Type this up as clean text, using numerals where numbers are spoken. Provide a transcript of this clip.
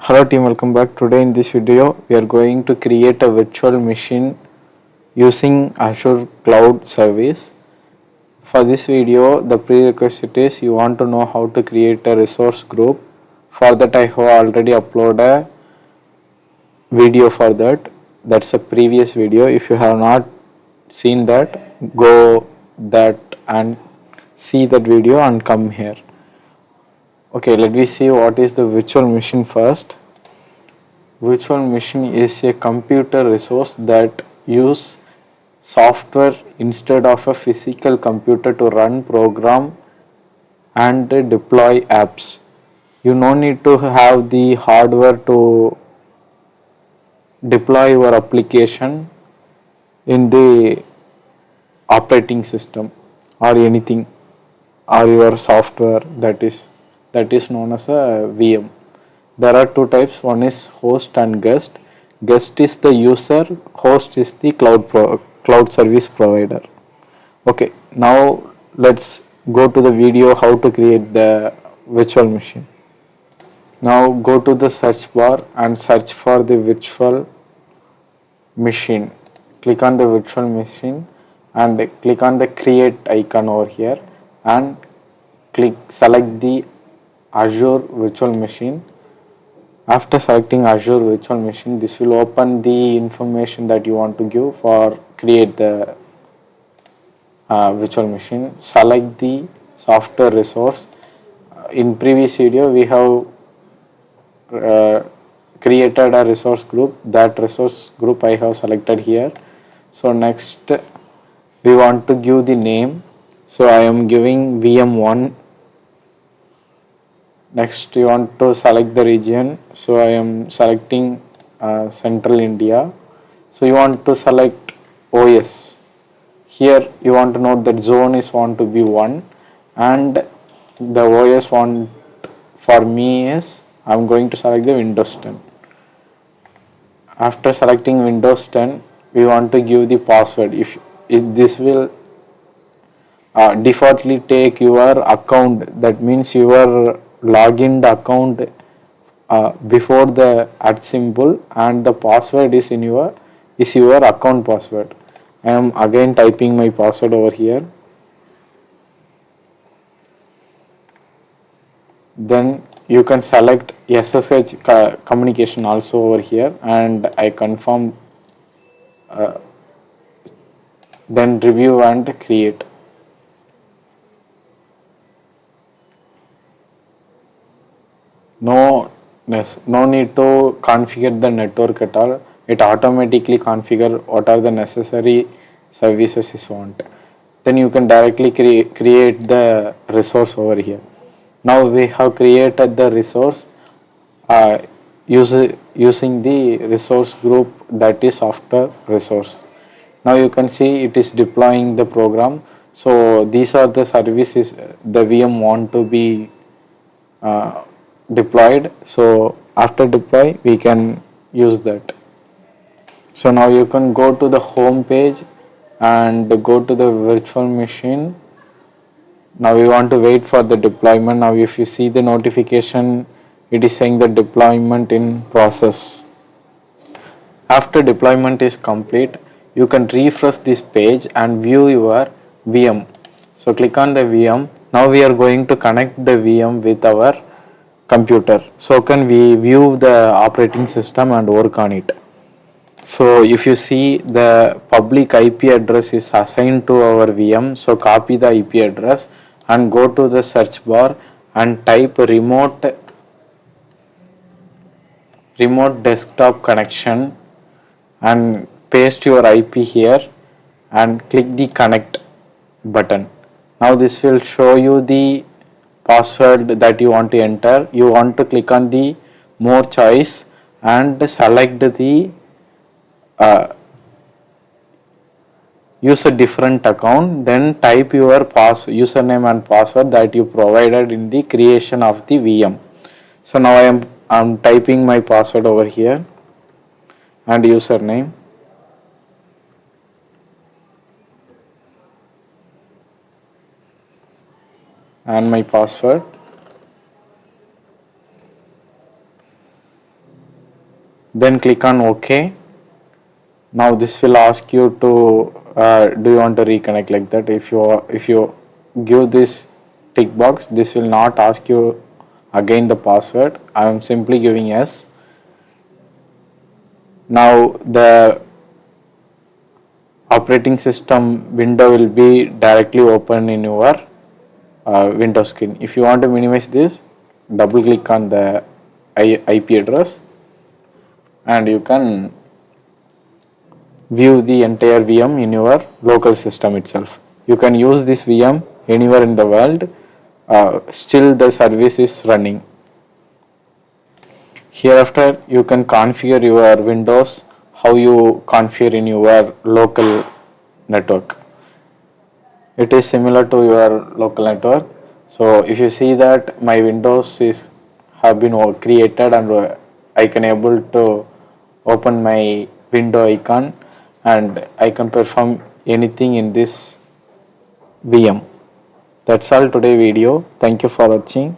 Hello team, welcome back. Today in this video we are going to create a virtual machine using Azure Cloud Service. For this video the prerequisite is you want to know how to create a resource group. For that I have already uploaded a video for that. That's a previous video. If you have not seen that, go that and see that video and come here. Okay, let me see what is the virtual machine first. Virtual machine is a computer resource that use software instead of a physical computer to run program and deploy apps. You no need to have the hardware to deploy your application in the operating system or anything or your software that is known as a VM. There are two types, one is host and guest. Guest is the user, host is the cloud service provider. Okay, now let's go to the video how to create the virtual machine. Now go to the search bar and search for the virtual machine. Click on the virtual machine and click on the create icon over here and select the Azure virtual machine. After selecting Azure virtual machine, this will open the information that you want to give for create the virtual machine. Select the software resource. In previous video we have created a resource group. That resource group I have selected here. So next we want to give the name. So I am giving VM1. Next you want to select the region. So I am selecting Central India. So you want to select OS. Here you want to note that zone is want to be 1 and the OS want for me is I am going to select the Windows 10. After selecting Windows 10 we want to give the password. If this will defaultly take your account, that means your login account before the @ symbol and the password is your account password. I am again typing my password over here. Then you can select SSH communication also over here and I confirm, then review and create. No need to configure the network at all. It automatically configure what are the necessary services you want. Then you can directly create the resource over here. Now we have created the resource using the resource group, that is software resource. Now you can see it is deploying the program. So these are the services the VM want to be deployed. So after deploy we can use that. So now you can go to the home page and go to the virtual machine. Now we want to wait for the deployment. Now if you see the notification, it is saying the deployment in process. After deployment is complete, you can refresh this page and view your VM. So click on the VM. Now we are going to connect the VM with our computer. So can we view the operating system and work on it. So if you see the public IP address is assigned to our VM, so copy the IP address and go to the search bar and type remote desktop connection and paste your IP here and click the connect button. Now this will show you the password that you want to enter. You want to click on the more choice and select the use a different account, then type your username and password that you provided in the creation of the VM. So now I am typing my password over here and username and my password. then click on OK. Now this will ask you to do you want to reconnect, like that. If you give this tick box, this will not ask you again the password. I am simply giving yes. Now the operating system window will be directly open in your Windows screen. If you want to minimize this, double click on the IP address and you can view the entire VM in your local system itself. You can use this VM anywhere in the world, still the service is running. Hereafter you can configure your Windows how you configure in your local network. It is similar to your local network. So if you see that my Windows is have been created and I can able to open my window icon and I can perform anything in this VM. That's all today video. Thank you for watching.